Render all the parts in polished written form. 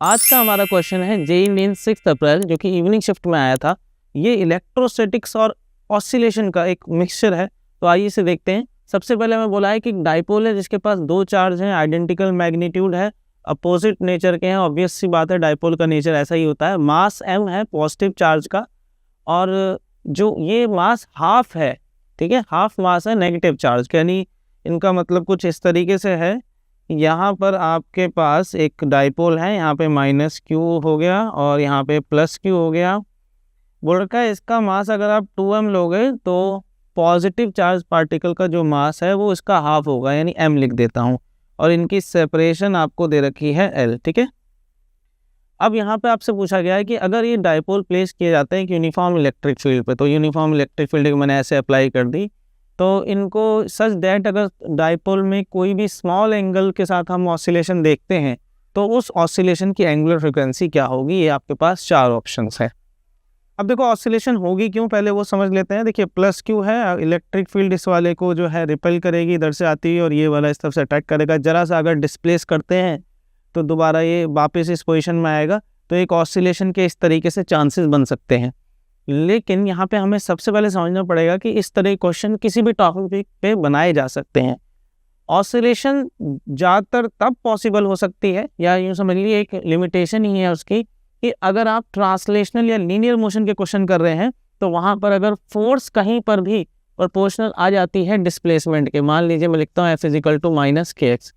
आज का हमारा क्वेश्चन है जेईई मेंस 6 अप्रैल जो कि इवनिंग शिफ्ट में आया था। ये इलेक्ट्रोस्टैटिक्स और ऑसिलेशन का एक मिक्सचर है। तो आइए इसे देखते हैं। सबसे पहले हमें बोला है कि डाइपोल है जिसके पास दो चार्ज हैं, आइडेंटिकल मैग्नीट्यूड है, अपोजिट नेचर के हैं। ऑब्वियस सी बात है, डाइपोल का नेचर ऐसा ही होता है। मास m है पॉजिटिव चार्ज का, और जो ये मास हाफ है, ठीक है, हाफ मास है नेगेटिव चार्ज का। यानी इनका मतलब कुछ इस तरीके से है। यहाँ पर आपके पास एक डाइपोल है, यहाँ पे -q हो गया और यहाँ पे +q हो गया। बोल रखा है इसका मास अगर आप 2m लोगे तो पॉजिटिव चार्ज पार्टिकल का जो मास है वो इसका हाफ होगा, यानी m लिख देता हूँ। और इनकी सेपरेशन आपको दे रखी है l, ठीक है। अब यहाँ पे आपसे पूछा गया है कि अगर ये डाइपोल प्लेस किए जाते हैं कि यूनिफॉर्म इलेक्ट्रिक फील्ड पे, तो यूनिफॉर्म इलेक्ट्रिक फील्ड मैंने ऐसे अप्लाई कर दी, तो इनको सच दैट अगर डाइपोल में कोई भी स्मॉल एंगल के साथ हम ऑसिलेशन देखते हैं तो उस ऑसिलेशन की एंगुलर फ्रिक्वेंसी क्या होगी। ये आपके पास चार ऑप्शंस है। अब देखो ऑसिलेशन होगी क्यों, पहले वो समझ लेते हैं। देखिए +q है, इलेक्ट्रिक फील्ड इस वाले को जो है रिपेल करेगी, इधर से आती है, और ये वाला इस तरफ से अटैक करेगा। जरा सा अगर डिस्प्लेस करते हैं तो दोबारा ये वापस इस पोजीशन में आएगा। तो एक ऑसिलेशन के इस तरीके से चांसेस बन सकते हैं। लेकिन यहाँ पे हमें सबसे पहले समझना पड़ेगा कि इस तरह के क्वेश्चन किसी भी टॉपिक पे बनाए जा सकते हैं। ऑसिलेशन ज़्यादातर तब पॉसिबल हो सकती है, या यूँ समझ लीजिए एक लिमिटेशन ही है उसकी, कि अगर आप ट्रांसलेशनल या लीनियर मोशन के क्वेश्चन कर रहे हैं तो वहाँ पर अगर फोर्स कहीं पर भी प्रोपोर्शनल आ जाती है डिस्प्लेसमेंट के। मान लीजिए मैं लिखता हूँ F = -kx,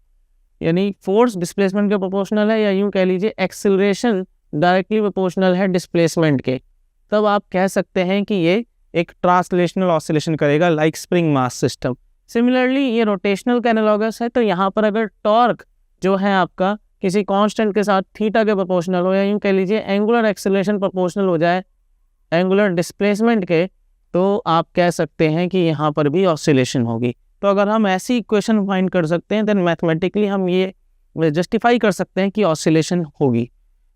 यानी फोर्स डिस्प्लेसमेंट के प्रोपोर्शनल है, या यूँ कह लीजिए एक्सिलरेशन डायरेक्टली प्रोपोर्शनल है डिस्प्लेसमेंट के, तब आप कह सकते हैं कि ये एक ट्रांसलेशनल ऑसिलेशन करेगा, like spring mass system. Similarly ये रोटेशनल का एनालॉगस है। तो यहाँ पर अगर टॉर्क जो है आपका किसी कांस्टेंट के साथ थीटा के प्रोपोर्शनल हो, या यूँ कह लीजिए एंगुलर एक्सेलरेशन प्रोपोर्शनल हो जाए एंगुलर डिस्प्लेसमेंट के, तो आप कह सकते हैं कि यहाँ पर भी ऑसिलेशन होगी। तो अगर हम ऐसी इक्वेशन फाइंड कर सकते हैं देन मैथमेटिकली हम ये जस्टिफाई कर सकते हैं कि ऑसिलेशन होगी।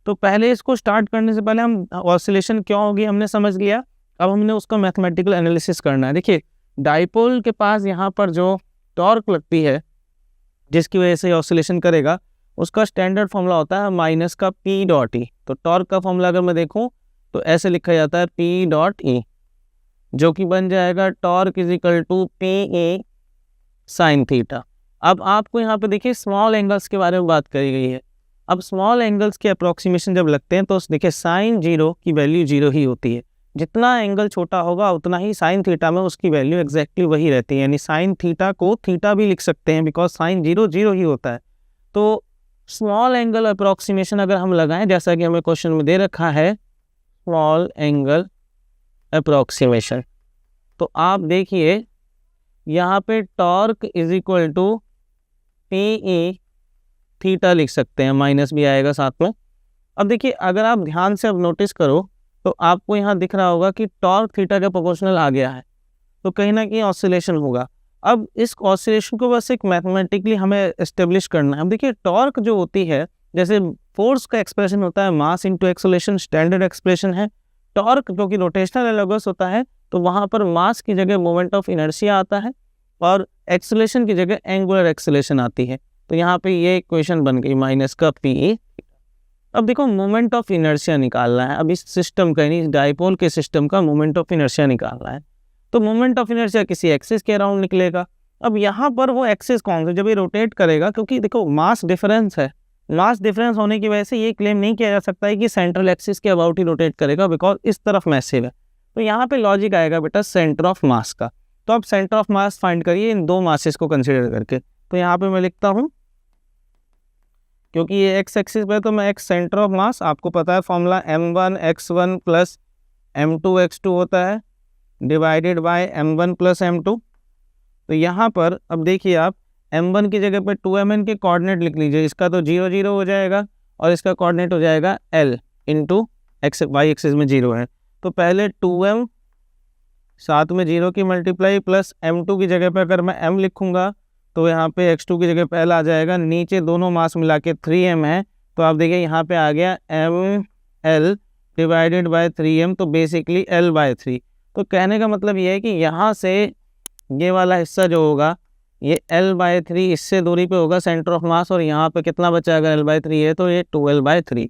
तो पहले इसको स्टार्ट करने से पहले हम ऑसिलेशन क्यों होगी हमने समझ लिया। अब हमने उसका मैथमेटिकल एनालिसिस करना है। देखिए डाइपोल के पास यहाँ पर जो टॉर्क लगती है जिसकी वजह से ऑसिलेशन करेगा, उसका स्टैंडर्ड फॉर्मूला होता है -P.E। तो टॉर्क का फॉर्मूला अगर मैं देखूँ तो ऐसे लिखा जाता है P.E, जो कि बन जाएगा टॉर्क = P.E sin थीटा। अब आपको यहाँ पे देखिए स्मॉल एंगल्स के बारे में बात करी गई है। अब स्मॉल एंगल्स के अप्रोक्सीमेशन जब लगते हैं तो देखिए sin 0 की वैल्यू 0 ही होती है। जितना एंगल छोटा होगा उतना ही sin थीटा में उसकी वैल्यू एग्जैक्टली वही रहती है। यानी sin थीटा को थीटा भी लिख सकते हैं बिकॉज sin 0 0 ही होता है। तो स्मॉल एंगल अप्रोक्सीमेशन अगर हम लगाएं, जैसा कि हमें क्वेश्चन में दे रखा है स्मॉल एंगल अप्रोक्सीमेशन, तो आप देखिए यहाँ पे टॉर्क = P.E थीटा लिख सकते हैं, माइनस भी आएगा साथ में। अब देखिए अगर आप ध्यान से अब नोटिस करो तो आपको यहाँ दिख रहा होगा कि टॉर्क थीटा के प्रोपोर्शनल आ गया है, तो कहीं ना कहीं ऑसिलेशन होगा। अब इस ऑसिलेशन को बस एक मैथमेटिकली हमें एस्टेब्लिश करना है। अब देखिए टॉर्क जो होती है, जैसे फोर्स का एक्सप्रेशन होता है मास × एक्सेलरेशन, स्टैंडर्ड एक्सप्रेशन है। टॉर्क जो कि रोटेशनल एनालॉगस होता है, तो वहाँ पर मास की जगह मोमेंट ऑफ इनर्शिया आता है और एक्सेलरेशन की जगह एंगुलर एक्सेलरेशन आती है। तो यहाँ पे ये इक्वेशन बन गई -P.E। अब देखो मोमेंट ऑफ इनर्शिया निकालना है। अब इस सिस्टम का, यानी इस डाइपोल के सिस्टम का मोमेंट ऑफ इनर्शिया निकालना है। तो मोमेंट ऑफ इनर्शिया किसी एक्सिस के अराउंड निकलेगा। अब यहाँ पर वो एक्सिस कौन सा, जब ये रोटेट करेगा, क्योंकि देखो मास डिफरेंस है, मास डिफरेंस होने की वजह से ये क्लेम नहीं किया जा सकता है कि सेंट्रल एक्सिस के अबाउट ही रोटेट करेगा, बिकॉज इस तरफ मैसिव है। तो यहाँ पे लॉजिक आएगा बेटा सेंटर ऑफ मास का। तो अब सेंटर ऑफ मास फाइंड करिए इन दो मासेस को कंसिडर करके। तो यहाँ पे मैं लिखता हूँ, क्योंकि ये x एक्सिस पे, तो मैं x सेंटर ऑफ मास, आपको पता है फॉर्मूला m1x1 + m2x2 होता है डिवाइडेड बाय m1 + m2। तो यहाँ पर अब देखिए आप m1 की जगह पे 2mn के कोऑर्डिनेट लिख लीजिए। इसका तो 0 0 हो जाएगा और इसका कोऑर्डिनेट हो जाएगा l × x, y एक्सिस में 0 है। तो पहले 2m साथ में 0 की मल्टीप्लाई प्लस m2 की जगह पे अगर मैं m लिखूँगा तो यहाँ पे x2 की जगह पहला आ जाएगा, नीचे दोनों मास मिला के 3m है। तो आप देखिए यहाँ पे आ गया ml डिवाइडेड बाय 3m, तो बेसिकली l/3। तो कहने का मतलब ये है कि यहाँ से ये वाला हिस्सा जो होगा ये l/3 इससे दूरी पे होगा सेंटर ऑफ मास, और यहाँ पे कितना बचा, अगर l/3 है तो ये 2l/3।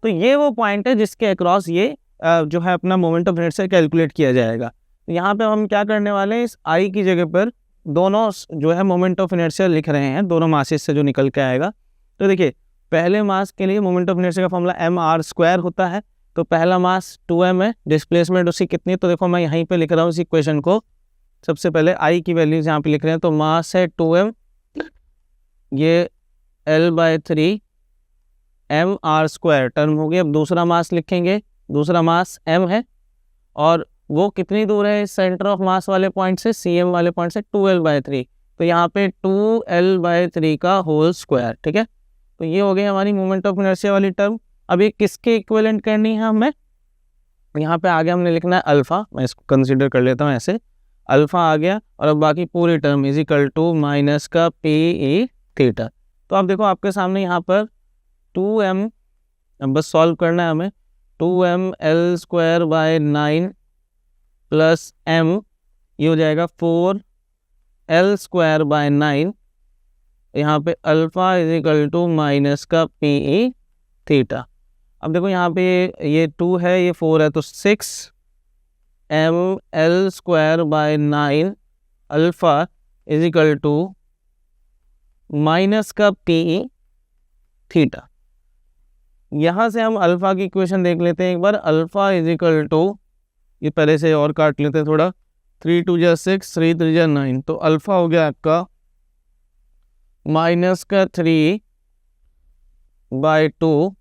तो ये वो पॉइंट है जिसके अक्रॉस ये जो है अपना मोमेंट ऑफ इनर्शिया कैलकुलेट किया जाएगा। तो यहाँ पे हम क्या करने वाले हैं, इस आई की जगह पर दोनों जो है मोमेंट ऑफ इनर्शिया लिख रहे हैं, दोनों मासेस से जो निकल के आएगा। तो देखिए पहले मास के लिए मोमेंट ऑफ इनर्शिया का फॉर्मूला mr² होता है। तो पहला मास 2m है, डिस्प्लेसमेंट उसकी कितनी, तो देखो मैं यहीं पे लिख रहा हूँ इस इक्वेशन को। सबसे पहले आई की वैल्यूज यहाँ पे लिख रहे हैं, तो मास है 2m, ये L/3 mr² टर्म हो गया। अब दूसरा मास लिखेंगे, दूसरा मास m है और वो कितनी दूर है इस सेंटर ऑफ मास वाले पॉइंट से, cm वाले पॉइंट से, 2L/3। तो यहाँ पे 2L/3 का होल स्क्वायर, ठीक है। तो ये हो गई हमारी मोमेंट ऑफ इनर्शिया वाली टर्म। अब ये किसके इक्विवेलेंट करनी है हमें, यहाँ पे आगे हमने लिखना है अल्फा, मैं इसको कंसीडर कर लेता हूँ ऐसे, अल्फा आ गया और अब बाकी पूरी term is equal to minus का PE थीटा। तो आप देखो आपके सामने यहाँ पर 2m, अब बस सॉल्व करना है हमें, 2m L/9 प्लस m, ये हो जाएगा 4L/9, यहाँ पे alpha is equal to minus का PE थीटा। अब देखो यहाँ पे ये 2 है, ये 4 है, तो 6m L/9 alpha is equal to minus का PE थीटा। यहाँ से हम अल्फा की इक्वेशन देख लेते हैं एक बार। अल्फा इज इक्वल टू, ये पहले से और काट लेते हैं थोड़ा, 3 2 जा 6, 3 3 जा 9, तो अल्फा हो गया आपका माइनस का 3/2,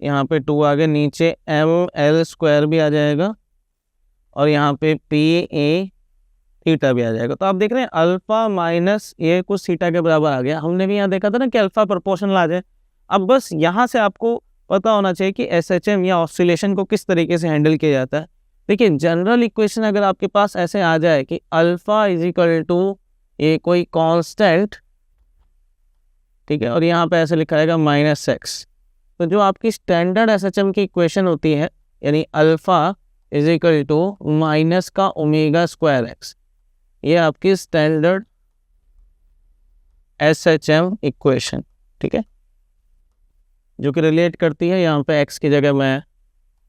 यहाँ पे 2 आ गया, नीचे mL² भी आ जाएगा और यहाँ पे PE थीटा भी आ जाएगा। तो आप देख रहे हैं अल्फा माइनस ये कुछ थीटा के बराबर आ गया। हमने भी यहाँ देखा था ना कि अल्फा प्रोपोर्शनल आ जाए। अब बस यहाँ से आपको पता होना चाहिए कि SHM या ऑसिलेशन को किस तरीके से हैंडल किया जाता है। देखिए जनरल इक्वेशन अगर आपके पास ऐसे आ जाए कि अल्फा इज इक्वल टू ये कोई कांस्टेंट, ठीक है, और यहाँ पे ऐसे लिखा जाएगा -x, तो जो आपकी स्टैंडर्ड SHM की इक्वेशन होती है, यानी alpha is equal to minus का ω²x, ये आपकी स्टैंडर्ड SHM इक्वेशन, ठीक है, जो कि रिलेट करती है, यहाँ पे x की जगह मैं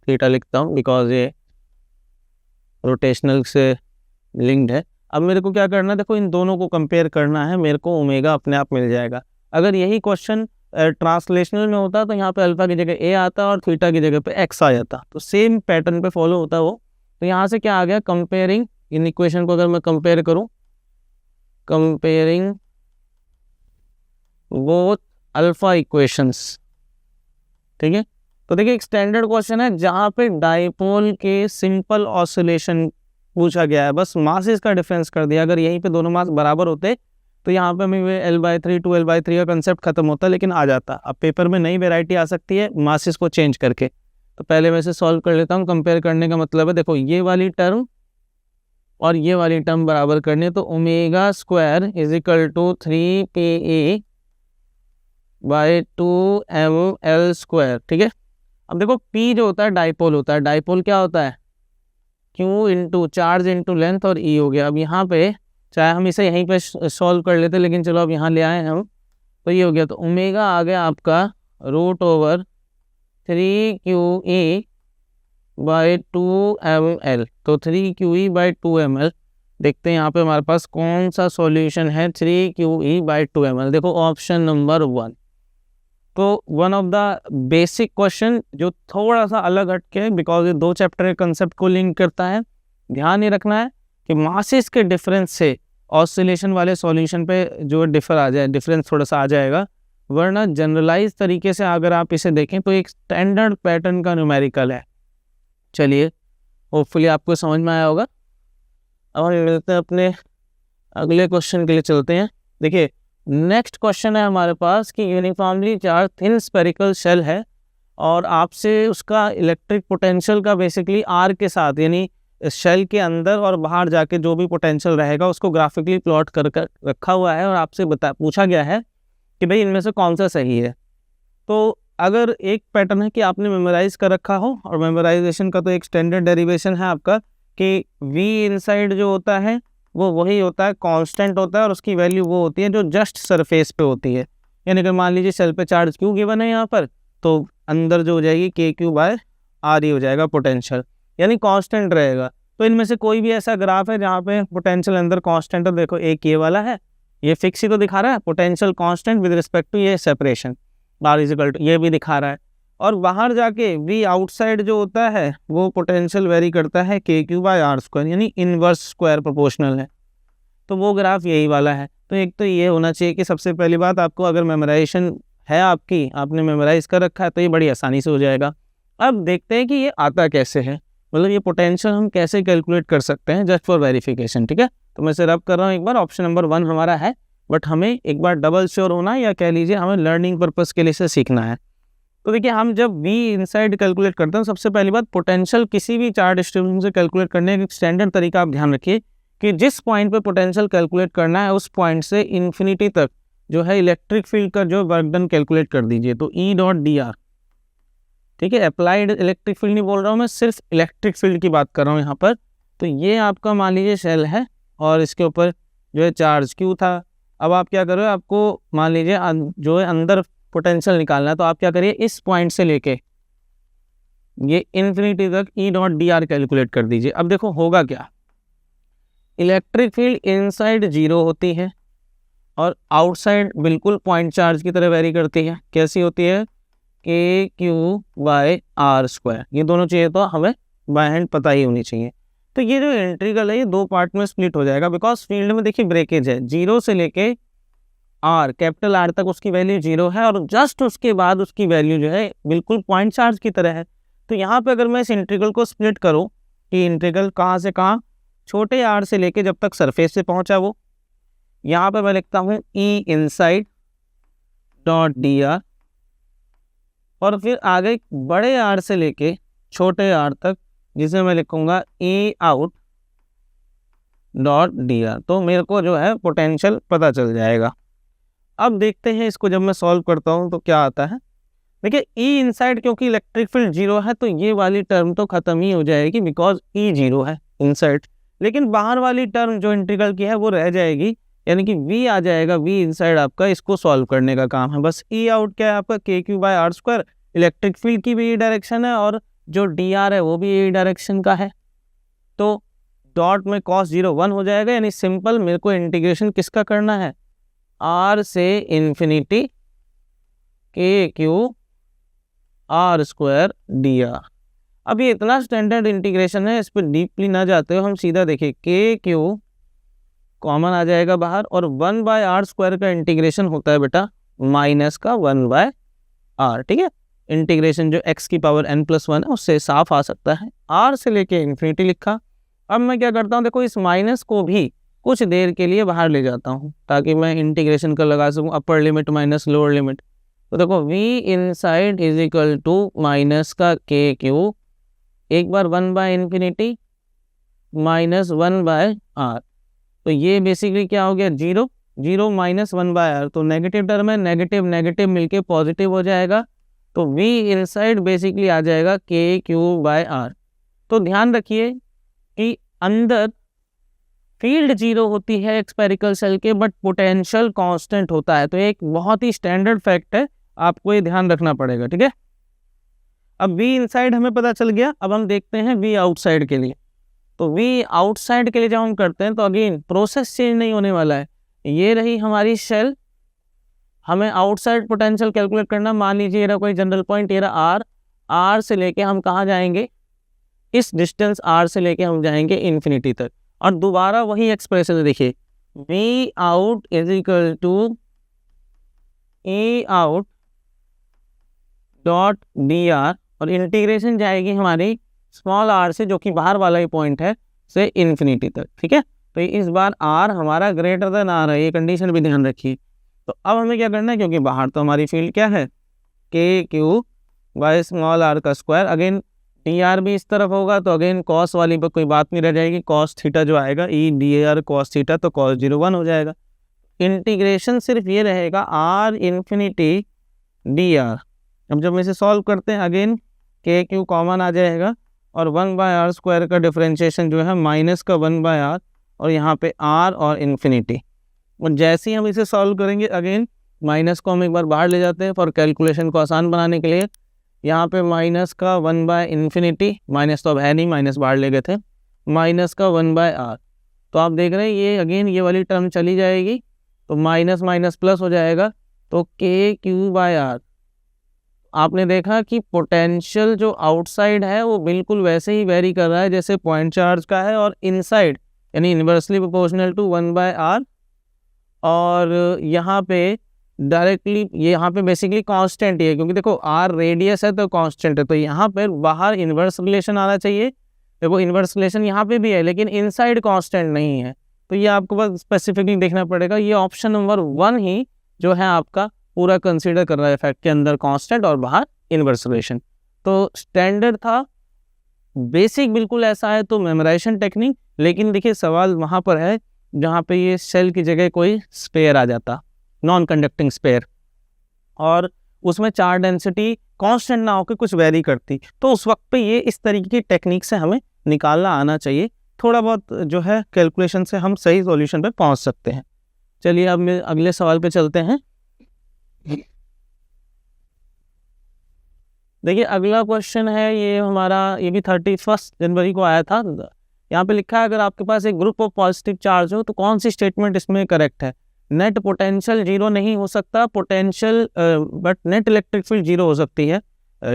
थीटा लिखता हूँ बिकॉज ये रोटेशनल से लिंक्ड है। अब मेरे को क्या करना है, देखो इन दोनों को कंपेयर करना है, मेरे को ओमेगा अपने आप मिल जाएगा। अगर यही क्वेश्चन ट्रांसलेशनल में होता तो यहाँ पे अल्फा की जगह a आता और थीटा की जगह पे x आ जाता, तो सेम पैटर्न पे फॉलो होता वो। तो यहाँ से क्या आ गया, कंपेयरिंग इन इक्वेशन को अगर मैं कंपेयर करूँ, कंपेयरिंग बोथ अल्फा इक्वेशंस, ठीक है। तो देखिए एक स्टैंडर्ड क्वेश्चन है जहाँ पे डाइपोल के सिंपल ऑसिलेशन पूछा गया है, बस मासेस का डिफरेंस कर दिया। अगर यहीं पे दोनों मास बराबर होते तो यहाँ पे हमें L/3 2L/3 का कंसेप्ट खत्म होता, लेकिन आ जाता। अब पेपर में नई वेराइटी आ सकती है मासेस को चेंज करके। तो पहले मैं इसे सॉल्व कर लेता हूँ। कंपेयर करने का मतलब है, देखो ये वाली टर्म और ये वाली टर्म बराबर करनी है, तो ω² इज इक्वल टू 3PE/2mL², ठीक है। अब देखो P जो होता है डाइपोल होता है, डाइपोल क्या होता है, Q into charge into length, और E हो गया। अब यहाँ पे चाहे हम इसे यहीं पे सॉल्व कर लेते, लेकिन चलो अब यहाँ ले आए हम, तो ये हो गया, तो ओमेगा आ गया आपका √3QE/2mL, तो 3QE/2mL। देखते हैं यहाँ पे हमारे पास कौन सा सॉल्यूशन है 3QE/2mL। देखो ऑप्शन नंबर 1। तो one of the basic question जो थोड़ा सा अलग हटके है, बिकॉज ये 2 चैप्टर के कंसेप्ट को लिंक करता है। ध्यान ये रखना है कि मासेस के डिफरेंस से ऑसिलेशन वाले सॉल्यूशन पे जो डिफरेंस थोड़ा सा आ जाएगा, वरना जनरलाइज तरीके से अगर आप इसे देखें तो एक स्टैंडर्ड पैटर्न का न्यूमेरिकल है। चलिए होपफुली आपको समझ में आया होगा। अब हम मिलते हैं अपने अगले क्वेश्चन के लिए, चलते हैं। देखिए नेक्स्ट क्वेश्चन है हमारे पास कि uniformly charge thin spherical shell है और आपसे उसका इलेक्ट्रिक पोटेंशियल का बेसिकली आर के साथ, यानी शेल के अंदर और बाहर जाके जो भी पोटेंशियल रहेगा उसको ग्राफिकली प्लॉट कर रखा हुआ है, और आपसे पूछा गया है कि भाई इनमें से कौन सा सही है। तो अगर एक पैटर्न है कि आपने मेमोराइज कर रखा हो, और मेमोराइजेशन का तो एक स्टैंडर्ड डेरिवेशन है आपका कि V इनसाइड जो होता है वो वही होता है, कांस्टेंट होता है, और उसकी वैल्यू वो होती है जो जस्ट सरफेस पे होती है। यानी कि मान लीजिए शेल पे चार्ज Q गिवन है यहाँ पर, तो अंदर जो हो जाएगी के क्यू बाय आर ही हो जाएगा पोटेंशियल, यानी कांस्टेंट रहेगा। तो इनमें से कोई भी ऐसा ग्राफ है जहाँ पे पोटेंशियल अंदर कांस्टेंट है, देखो एक ये वाला है, ये फिक्स ही तो दिखा रहा है potential constant with respect to ये separation R is equal to, ये भी दिखा रहा है। और बाहर जाके वी आउटसाइड जो होता है वो पोटेंशियल वेरी करता है के क्यू बाय आर स्क्वायर, यानी इनवर्स स्क्वायर प्रोपोर्शनल है। तो वो ग्राफ यही वाला है। तो एक तो ये होना चाहिए कि सबसे पहली बात आपको अगर मेमोराइजेशन है आपकी, आपने मेमोराइज कर रखा है, तो ये बड़ी आसानी से हो जाएगा। अब देखते हैं कि ये आता कैसे है, मतलब ये पोटेंशियल हम कैसे कैलकुलेट कर सकते हैं जस्ट फॉर वेरिफिकेशन। ठीक है, तो मैं इसे रब कर रहा हूँ एक बार। ऑप्शन नंबर 1 हमारा है, बट हमें एक बार डबल श्योर होना है, या कह लीजिए हमें लर्निंग पर्पज़ के लिए इसे सीखना है। तो देखिए हम जब वी इनसाइड कैलकुलेट करते हैं, सबसे पहली बात पोटेंशियल किसी भी चार्ज डिस्ट्रीब्यूशन से कैलकुलेट करने का एक स्टैंडर्ड तरीका आप ध्यान रखिए कि जिस पॉइंट पे पोटेंशियल कैलकुलेट करना है उस पॉइंट से इन्फिनिटी तक जो है इलेक्ट्रिक फील्ड का जो वर्क डन कैलकुलेट कर दीजिए। तो ई डॉट डी आर, ठीक है, अप्लाइड इलेक्ट्रिक फील्ड नहीं बोल रहा हूँ मैं, सिर्फ इलेक्ट्रिक फील्ड की बात कर रहा हूँ यहाँ पर। तो ये आपका मान लीजिए शेल है और इसके ऊपर जो है चार्ज क्यू था। अब आप क्या करो, आपको मान लीजिए जो है अंदर पोटेंशियल निकालना है, तो आप क्या करिए इस पॉइंट से लेके ये इन्फिनिटी तक E dot d are calculate कर दीजिए। अब देखो होगा क्या, इलेक्ट्रिक फील्ड इनसाइड 0 होती है और आउटसाइड बिल्कुल पॉइंट चार्ज की तरह वेरी करती है। कैसी होती है, के क्यू बाय आर स्क्वायर। ये दोनों चीज़ें तो हमें बाय हैंड पता ही होनी चाहिए। तो ये जो इंटीग्रल है ये 2 पार्ट में स्प्लिट हो जाएगा, बिकॉज फील्ड में देखिए ब्रेकेज है, 0 से लेके आर कैपिटल आर तक उसकी वैल्यू 0 है और जस्ट उसके बाद उसकी वैल्यू जो है बिल्कुल पॉइंट चार्ज की तरह है। तो यहाँ पे अगर मैं इस इंटीग्रल को स्प्लिट करूँ कि इंटीग्रल कहाँ से कहाँ, छोटे आर से लेके जब तक सरफेस से पहुँचा वो, यहाँ पे मैं लिखता हूँ ई इनसाइड डॉट डी आर, और फिर आगे बड़े आर से लेके छोटे आर तक जिसे मैं लिखूंगा ई आउट डॉट डी आर। तो मेरे को जो है पोटेंशियल पता चल जाएगा। अब देखते हैं इसको जब मैं सॉल्व करता हूँ तो क्या आता है। देखिए ई इनसाइड क्योंकि इलेक्ट्रिक फील्ड 0 है तो ये वाली टर्म तो खत्म ही हो जाएगी बिकॉज ई 0 है इनसाइड, लेकिन बाहर वाली टर्म जो इंटीग्रल की है वो रह जाएगी, यानी कि v आ जाएगा। v इनसाइड आपका इसको सॉल्व करने का काम है। बस e आउट क्या है आपका k q by r square, electric field की भी डायरेक्शन है और जो डी आर है वो भी यही डायरेक्शन का है। तो डॉट में cos 0 1 हो जाएगा, यानी सिंपल मेरे को इंटीग्रेशन किसका करना है, r से इन्फिनिटी के Q R square D R. अब ये इतना स्टैंडर्ड इंटीग्रेशन है, इस पर डीपली ना जाते हो, हम सीधा देखिए के क्यू कॉमन आ जाएगा बाहर और 1 बाय आर स्क्वायर का इंटीग्रेशन होता है बेटा माइनस का 1 बाय आर। ठीक है, इंटीग्रेशन जो x की पावर n+1 है उससे साफ आ सकता है। r से लेके इन्फिनिटी लिखा। अब मैं क्या करता हूँ, देखो इस माइनस को भी कुछ देर के लिए बाहर ले जाता हूँ ताकि मैं इंटीग्रेशन का लगा सकूँ upper limit minus lower limit. तो देखो v inside is equal to minus का के क्यू, एक बार 1 by infinity minus 1 by r. तो ये बेसिकली क्या हो गया, 0 0 माइनस 1 बाय आर, तो नेगेटिव टर्म है, नेगेटिव नेगेटिव मिलके पॉजिटिव हो जाएगा। तो v इनसाइड बेसिकली आ जाएगा के क्यू बाय आर। तो ध्यान रखिए कि अंदर फील्ड 0 होती है एक्सपेरिकल सेल के, बट पोटेंशियल कांस्टेंट होता है। तो एक बहुत ही स्टैंडर्ड फैक्ट है, आपको ये ध्यान रखना पड़ेगा। ठीक है, अब v इनसाइड हमें पता चल गया। अब हम देखते हैं v आउटसाइड के लिए। तो v आउटसाइड के लिए जब हम करते हैं तो अगेन प्रोसेस चेंज नहीं होने वाला है। ये रही हमारी शेल, हमें आउटसाइड पोटेंशियल कैलकुलेट करना। मान लीजिए ये रहा कोई जनरल पॉइंट, ये रहा r, r से लेके हम कहाँ जाएंगे, इस डिस्टेंस r से लेके हम जाएंगे इन्फिनिटी तक। और दोबारा वही एक्सप्रेशन देखिए, v out is equal to e out dot d r, और इंटीग्रेशन जाएगी हमारी स्मॉल r से, जो कि बाहर वाला ही पॉइंट है, से इन्फिनिटी तक। ठीक है, तो इस बार r हमारा ग्रेटर देन r है, ये कंडीशन भी ध्यान रखिए। तो अब हमें क्या करना है, क्योंकि बाहर तो हमारी फील्ड क्या है, के क्यू बाय स्मॉल r का स्क्वायर। अगेन डी आर भी इस तरफ होगा तो अगेन कॉस वाली पर कोई बात नहीं रह जाएगी, कॉस थीटा जो आएगा E D R cos theta, तो कॉस 0 1 हो जाएगा। इंटीग्रेशन सिर्फ ये रहेगा r इन्फिनिटी डी आर। अब जब हम इसे सॉल्व करते हैं अगेन के क्यू कॉमन आ जाएगा और 1 बाय आर स्क्वायर का डिफरेंशिएशन जो है माइनस का 1 बाय आर, और यहाँ पे r और इन्फिनिटी। और जैसे ही हम इसे सॉल्व करेंगे अगेन माइनस को हम एक बार बाहर ले जाते हैं फॉर कैलकुलेशन को आसान बनाने के लिए। यहाँ पे माइनस का 1/∞, माइनस तो अब है नहीं, माइनस बाहर ले गए थे, माइनस का 1/r। तो आप देख रहे हैं ये अगेन ये वाली टर्म चली जाएगी, तो माइनस माइनस प्लस हो जाएगा, तो KQ/r। आपने देखा कि पोटेंशियल जो आउटसाइड है वो बिल्कुल वैसे ही वेरी कर रहा है जैसे पॉइंट चार्ज का है, और इनसाइड यानी इन्वर्सली प्रोपोर्शनल टू 1/r। और यहाँ पे डायरेक्टली यहाँ पे बेसिकली कांस्टेंट ही है, क्योंकि देखो r रेडियस है तो कांस्टेंट है, तो यहाँ पर बाहर इन्वर्स रिलेशन आना चाहिए। देखो इन्वर्स रिलेशन यहाँ पे भी है लेकिन इनसाइड कांस्टेंट नहीं है, तो ये आपको बस स्पेसिफिकली देखना पड़ेगा। ये ऑप्शन नंबर 1 ही जो है आपका पूरा कंसीडर कर रहा है फैक्ट के अंदर कांस्टेंट और बाहर इन्वर्स रिलेशन। तो स्टैंडर्ड था, बेसिक बिल्कुल ऐसा है तो मेमोराइजेशन टेक्निक, लेकिन देखिए सवाल वहाँ पर है जहाँ पे ये शेल की जगह कोई स्पेयर आ जाता, नॉन कंडक्टिंग स्पेयर, और उसमें चार्ज डेंसिटी कांस्टेंट ना होकर कुछ वेरी करती, तो उस वक्त पे ये इस तरीके की टेक्निक से हमें निकालना आना चाहिए। थोड़ा बहुत जो है कैलकुलेशन से हम सही सॉल्यूशन पे पहुंच सकते हैं। चलिए अब मैं अगले सवाल पे चलते हैं। देखिए अगला क्वेश्चन है ये हमारा, ये भी 31 जनवरी को आया था। यहाँ पे लिखा है अगर आपके पास एक ग्रुप ऑफ पॉजिटिव चार्ज हो तो कौन सी स्टेटमेंट इसमें करेक्ट है। नेट पोटेंशियल जीरो नहीं हो सकता, potential but net electric field zero हो सकती है।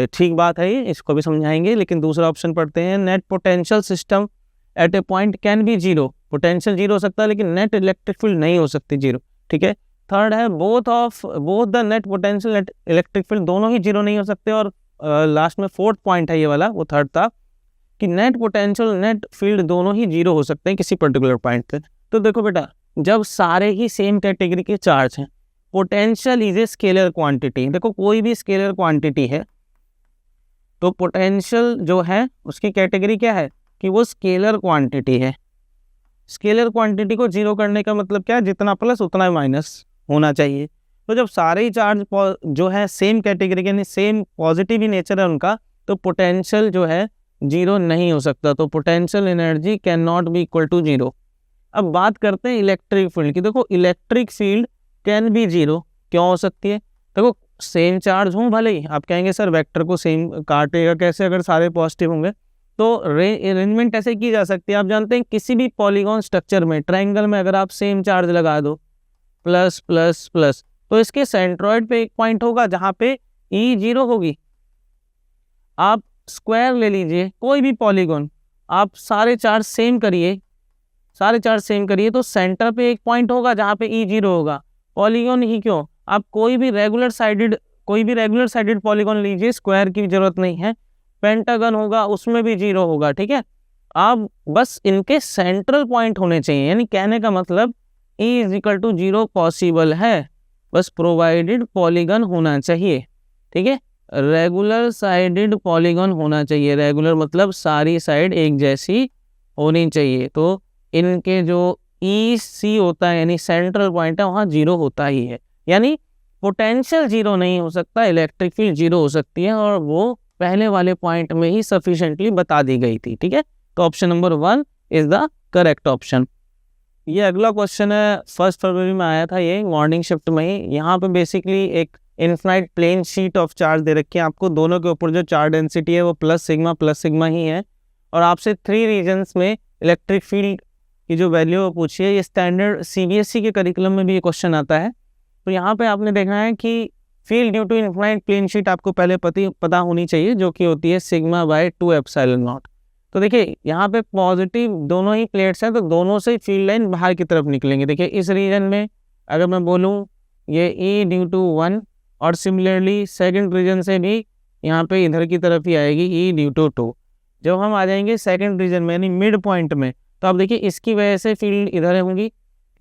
ठीक बात है, ये इसको भी समझाएंगे, लेकिन दूसरा ऑप्शन पढ़ते हैं। Net potential system eight A point can be zero, potential zero हो सकता है लेकिन नेट इलेक्ट्रिक फील्ड नहीं हो सकती जीरो, ठीक है। थर्ड है both the net potential net electric field, दोनों ही जीरो नहीं हो सकते। और लास्ट में फोर्थ पॉइंट है ये वाला, वो थर्ड था कि नेट पोटेंशियल नेट फील्ड दोनों ही जीरो हो सकते हैं किसी पर्टिकुलर पॉइंट पे। तो देखो बेटा, जब सारे ही सेम कैटेगरी के चार्ज हैं, potential is a scalar quantity, देखो कोई भी स्केलर क्वांटिटी है तो पोटेंशियल जो है उसकी कैटेगरी क्या है कि वो स्केलर क्वांटिटी है। स्केलर क्वांटिटी को जीरो करने का मतलब क्या है, जितना प्लस उतना माइनस होना चाहिए। तो जब सारे ही चार्ज जो है सेम कैटेगरी के यानी सेम पॉजिटिव ही नेचर है उनका, तो पोटेंशियल जो है जीरो नहीं हो सकता। तो potential energy can not be equal to zero. अब बात करते हैं इलेक्ट्रिक फील्ड की। देखो electric field can be zero, क्यों हो सकती है। देखो सेम चार्ज हों भले ही, आप कहेंगे सर वेक्टर को सेम काटेगा कैसे अगर सारे पॉजिटिव होंगे, तो अरेंजमेंट ऐसे की जा सकती है। आप जानते हैं किसी भी पॉलीगॉन स्ट्रक्चर में, ट्रायंगल में अगर आप सेम चार्ज लगा दो प्लस प्लस प्लस, तो इसके सेंट्रॉइड पे एक पॉइंट होगा जहाँ पे ई जीरो होगी। आप स्क्वायर ले लीजिए कोई भी पॉलीगॉन, आप सारे चार्ज सेम करिए, तो सेंटर पे एक पॉइंट होगा जहाँ पे ई जीरो होगा। पॉलीगॉन ही क्यों, आप कोई भी रेगुलर साइडेड पॉलीगॉन लीजिए, स्क्वायर की जरूरत नहीं है। पेंटागन होगा उसमें भी जीरो होगा, ठीक है। आप बस इनके सेंट्रल पॉइंट होने चाहिए, यानी कहने का मतलब E is equal to zero possible है, बस प्रोवाइडेड पॉलीगन होना चाहिए, ठीक है। रेगुलर साइडेड पॉलीगन होना चाहिए, रेगुलर मतलब सारी साइड एक जैसी होनी चाहिए। तो इनके जो EC होता है यानी सेंट्रल पॉइंट है वहाँ जीरो होता ही है, यानी पोटेंशियल जीरो नहीं हो सकता, इलेक्ट्रिक फील्ड जीरो हो सकती है, और वो पहले वाले पॉइंट में ही सफिशिएंटली बता दी गई थी, ठीक है। तो option number 1 is the correct option. ये अगला क्वेश्चन है 1 फरवरी में आया था, ये मॉर्निंग शिफ्ट में ही। यहाँ पे बेसिकली एक infinite plane sheet of charge दे रखी है आपको, दोनों के ऊपर जो चार्ज डेंसिटी है वो प्लस सिग्मा ही है, और आपसे 3 रीजन्स में इलेक्ट्रिक फील्ड की जो वैल्यू पूछी है। ये स्टैंडर्ड CBSE के करिकुलम में भी ये क्वेश्चन आता है। तो यहाँ पे आपने देखा है कि field due to infinite plane sheet आपको पहले पता होनी चाहिए, जो कि होती है σ/2 एप्सिलॉन नॉट। तो देखिए यहाँ पे पॉजिटिव दोनों ही प्लेट्स हैं, तो दोनों से फील्ड लाइन बाहर की तरफ निकलेंगे। देखिए इस रीजन में अगर मैं बोलूँ ये E ड्यू टू 1, और सिमिलरली सेकंड रीजन से भी यहाँ पे इधर की तरफ ही आएगी E ड्यू टू 2। जब हम आ जाएंगे सेकंड रीजन में यानी मिड पॉइंट में, तो आप देखिए इसकी वजह से फील्ड इधर होंगी,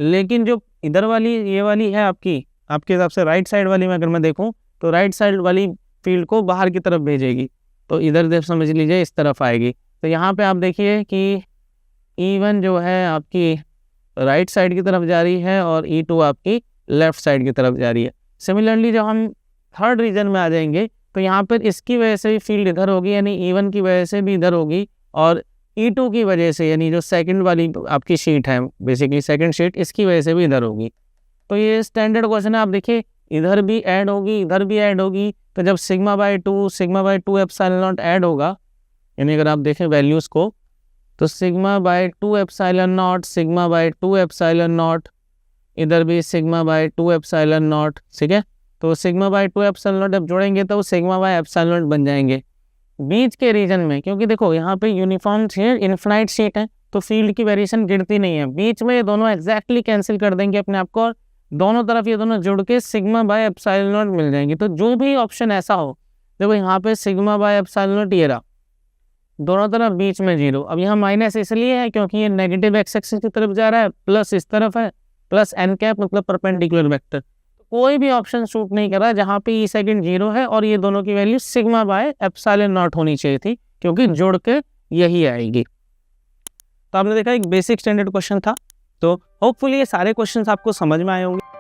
लेकिन जो इधर वाली ये वाली है आपके हिसाब से राइट साइड वाली में अगर मैं देखूँ तो राइट साइड वाली फील्ड को बाहर की तरफ भेजेगी, तो इधर देख समझ लीजिए इस तरफ आएगी। तो यहाँ पे आप देखिए कि E1 जो है आपकी राइट साइड की तरफ जा रही है और E2 आपकी लेफ्ट साइड की तरफ जा रही है। सिमिलरली जब हम थर्ड रीजन में आ जाएंगे तो यहाँ पर इसकी वजह से भी फील्ड इधर होगी, यानी E1 की वजह से भी इधर होगी, और E2 की वजह से यानी जो सेकंड वाली आपकी शीट है बेसिकली सेकंड शीट, इसकी वजह से भी इधर होगी। तो ये स्टैंडर्ड क्वेश्चन है। आप देखिए इधर भी ऐड होगी, इधर भी ऐड होगी, तो जब sigma by two epsilon not add होगा, यानी अगर आप देखें वैल्यूज़ को, तो sigma by two epsilon not, sigma by two epsilon not, इधर भी sigma by two epsilon not, ठीक है। तो sigma by two epsilon not जब जोड़ेंगे तो सिग्मा बाई एप्सिलॉन नॉट बन जाएंगे। बीच के रीजन में, क्योंकि देखो यहाँ पे यूनिफॉर्म शीट, इन्फिनाइट शीट है, तो फील्ड की वेरिएशन गिरती नहीं है। बीच में ये दोनों एग्जैक्टली कैंसिल कर देंगे अपने आप को, और दोनों तरफ ये दोनों जुड़ के सिग्मा बाय एप्सिलॉन नॉट मिल जाएंगी। तो जो भी ऑप्शन ऐसा हो, देखो यहाँ पे सिग्मा बाय एप्सिलॉन नॉट ये रहा, दोनों तरफ बीच में 0। अब यहाँ माइनस इसलिए है क्योंकि ये नेगेटिव एक्स एक्सिस की तरफ जा रहा है, प्लस इस तरफ है, प्लस एन कैप मतलब परपेंडिकुलर वेक्टर। कोई भी ऑप्शन शूट नहीं कर रहा जहाँ पे ई सेकंड 0 है और ये दोनों की value sigma by epsilon not होनी चाहिए थी, क्योंकि जोड़ के यही आएगी। तो आपने देखा एक बेसिक स्टैंडर्ड क्वेश्चन था। तो होपफुली ये सारे क्वेश्चंस आपको समझ में आए होंगे।